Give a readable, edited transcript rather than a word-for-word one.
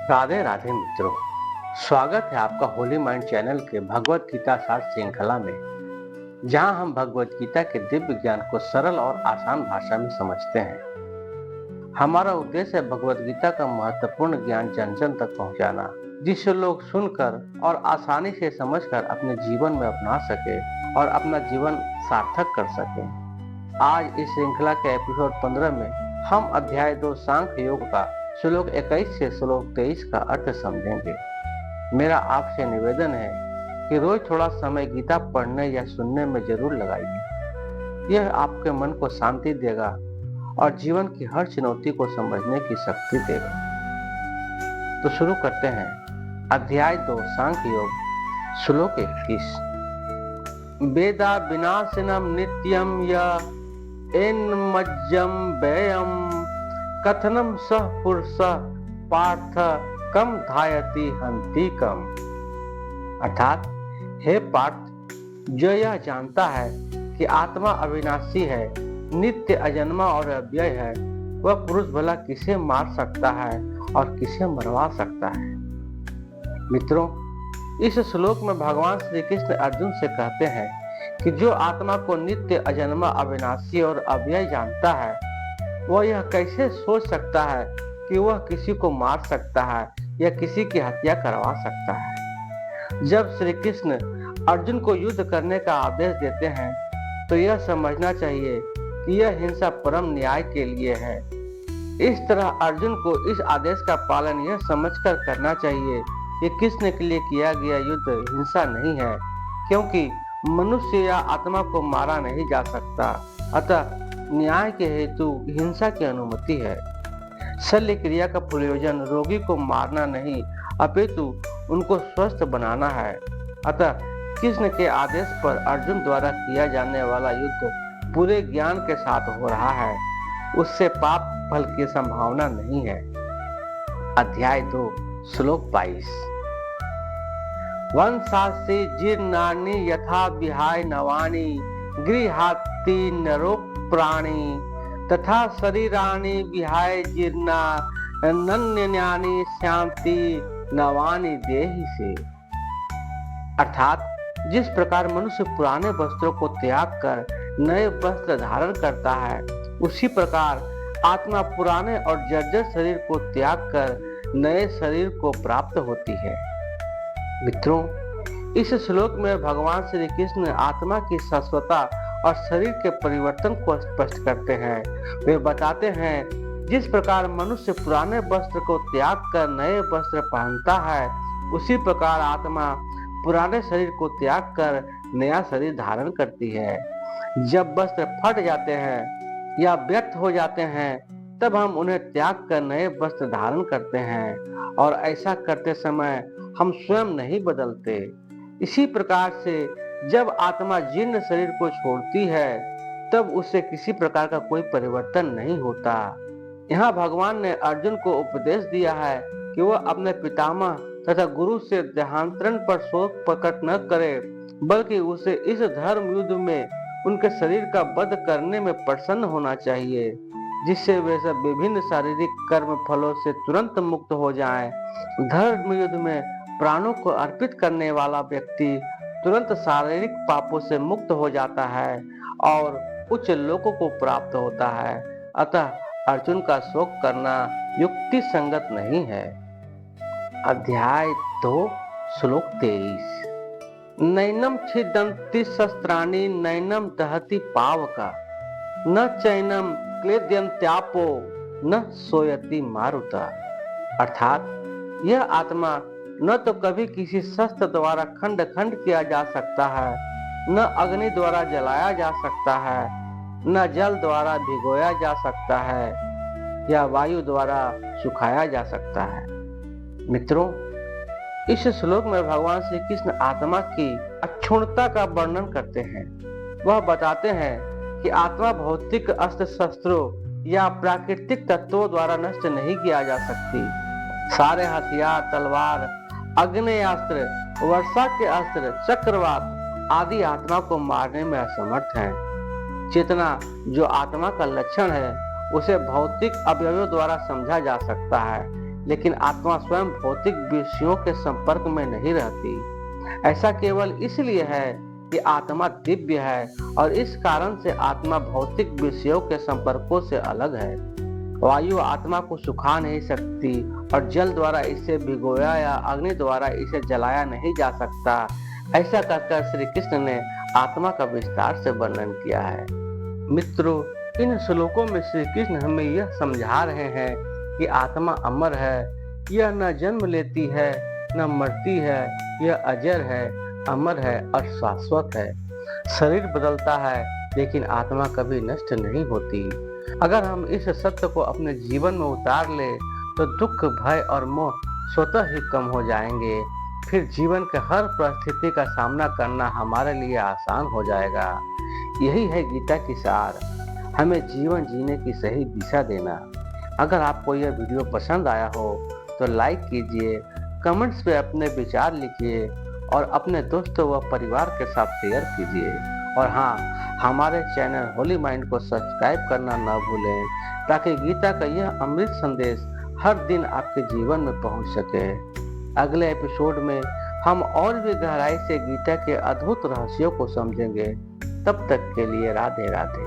राधे राधे मित्रों, स्वागत है आपका होली माइंड चैनल के भगवत गीता सार श्रृंखला में, जहां हम भगवत गीता के दिव्य ज्ञान को सरल और आसान भाषा में समझते हैं। हमारा उद्देश्य है भगवत गीता का महत्वपूर्ण ज्ञान जन जन तक पहुंचाना, जिससे लोग सुनकर और आसानी से समझकर अपने जीवन में अपना सके और अपना जीवन सार्थक कर सके। आज इस श्रृंखला के एपिसोड 15 में हम अध्याय 2 सांख्य योग का श्लोक 21 से श्लोक 23 का अर्थ समझेंगे। मेरा आपसे निवेदन है कि रोज थोड़ा समय गीता पढ़ने या सुनने में जरूर लगाइए। यह आपके मन को शांति देगा और जीवन की हर चुनौती को समझने की शक्ति देगा। तो शुरू करते हैं अध्याय 2 सांख्य योग श्लोक 21। वेदा विनाशिनम नित्यम या एन्मज्जम व्ययम कथनम सह पुरुष पार्थ कम धायति हंति कम। अर्थात हे पार्थ, जो यह जानता है कि आत्मा अविनाशी है, नित्य अजन्मा और अव्यय है, वह पुरुष भला किसे मार सकता है और किसे मरवा सकता है। मित्रों, इस श्लोक में भगवान श्री कृष्ण अर्जुन से कहते हैं कि जो आत्मा को नित्य अजन्मा अविनाशी और अव्यय जानता है, वह यह कैसे सोच सकता है कि वह किसी को मार सकता है या किसी की हत्या करवा सकता है। जब श्री कृष्ण अर्जुन को युद्ध करने का आदेश देते हैं तो यह समझना चाहिए कि यह हिंसा परम न्याय के लिए है। इस तरह अर्जुन को इस आदेश का पालन यह समझकर करना चाहिए कि कृष्ण के लिए किया गया युद्ध हिंसा नहीं है, क्योंकि मनुष्य या आत्मा को मारा नहीं जा सकता, अतः न्याय के हेतु हिंसा की अनुमति है। शल्य क्रिया का प्रयोजन रोगी को मारना नहीं अपितु उनको स्वस्थ बनाना है। अतः कृष्ण के आदेश पर अर्जुन द्वारा किया जाने वाला युद्ध पूरे ज्ञान के साथ हो रहा है, उससे पाप फल की संभावना नहीं है। अध्याय 2 श्लोक 22। वंशासि जीर्णानि यथा विहाय नवानि गृहाति नरो प्राणी तथा शरीराणि विहाय जीर्णा नन्यानि शांति नवानि देहि से। अर्थात जिस प्रकार मनुष्य पुराने वस्त्रों को त्याग कर नए वस्त्र धारण करता है, उसी प्रकार आत्मा पुराने और जर्जर शरीर को त्याग कर नए शरीर को प्राप्त होती है। मित्रों, इस श्लोक में भगवान श्री कृष्ण आत्मा की शाश्वतता और शरीर के परिवर्तन को स्पष्ट करते हैं। वे बताते हैं जिस प्रकार मनुष्य पुराने वस्त्र को त्याग कर नए वस्त्र पहनता है, उसी प्रकार आत्मा पुराने शरीर को त्याग कर नया शरीर धारण करती है। जब वस्त्र फट जाते हैं या व्यर्थ हो जाते हैं, तब हम उन्हें त्याग कर नए वस्त्र धारण करते हैं, और ऐसा करते समय हम स्वयं नहीं बदलते। इसी प्रकार से जब आत्मा जीर्ण शरीर को छोड़ती है, तब उससे किसी प्रकार का कोई परिवर्तन नहीं होता। यहाँ भगवान ने अर्जुन को उपदेश दिया है कि वह अपने पितामह तथा गुरु से देहांतरण पर शोक प्रकट न करे, बल्कि उसे इस धर्म युद्ध में उनके शरीर का वध करने में प्रसन्न होना चाहिए, जिससे वे सब विभिन्न शारीरिक कर्म फलों से तुरंत मुक्त हो जाएं। धर्म युद्ध में प्राणों को अर्पित करने वाला व्यक्ति तुरंत शारीरिक पापों से मुक्त हो जाता है और उच्च लोकों को प्राप्त होता है। अतः अर्जुन का शोक करना युक्ति संगत नहीं है। अध्याय 2 श्लोक 23। नैनम छिदन्ति शस्त्राणि नैनम दहति पावका न चैनम क्लेद्यन्त्यापो न सोयति मारुता। अर्थात यह आत्मा न तो कभी किसी शस्त्र द्वारा खंड खंड किया जा सकता है, न अग्नि द्वारा जलाया जा सकता है, न जल द्वारा भिगोया जा सकता है या वायु द्वारा सुखाया जा सकता है। मित्रों, इस श्लोक में भगवान श्री कृष्ण आत्मा की अक्षुण्णता का वर्णन करते हैं। वह बताते हैं कि आत्मा भौतिक अस्त्र शस्त्रों या प्राकृतिक तत्वों द्वारा नष्ट नहीं किया जा सकती। सारे हथियार, तलवार, अग्नेयास्त्र, वर्षा के अस्त्र, चक्रवात आदि आत्मा को मारने में असमर्थ हैं। चेतना जो आत्मा का लक्षण है, उसे भौतिक अवयवों द्वारा समझा जा सकता है, लेकिन आत्मा स्वयं भौतिक विषयों के संपर्क में नहीं रहती। ऐसा केवल इसलिए है कि आत्मा दिव्य है और इस कारण से आत्मा भौतिक विषयों के संपर्कों से अलग है। वायु आत्मा को सुखा नहीं सकती और जल द्वारा इसे भिगोया या अग्नि द्वारा इसे जलाया नहीं जा सकता। ऐसा कहकर श्री कृष्ण ने आत्मा का विस्तार से वर्णन किया है। मित्रों, इन श्लोकों में श्री कृष्ण हमें यह समझा रहे हैं कि आत्मा अमर है, यह न जन्म लेती है न मरती है, यह अजर है, अमर है और शाश्वत है। शरीर बदलता है लेकिन आत्मा कभी नष्ट नहीं होती। अगर हम इस सत्य को अपने जीवन में उतार ले तो दुख, भय और मोह स्वतः ही कम हो जाएंगे। फिर जीवन के हर परिस्थिति का सामना करना हमारे लिए आसान हो जाएगा। यही है गीता की सार, हमें जीवन जीने की सही दिशा देना। अगर आपको यह वीडियो पसंद आया हो तो लाइक कीजिए, कमेंट्स पे अपने विचार लिखिए और अपने दोस्तों व परिवार के साथ शेयर कीजिए। और हाँ, हमारे चैनल होली माइंड को सब्सक्राइब करना न भूलें ताकि गीता का यह अमृत संदेश हर दिन आपके जीवन में पहुंच सके। अगले एपिसोड में हम और भी गहराई से गीता के अद्भुत रहस्यों को समझेंगे। तब तक के लिए राधे राधे।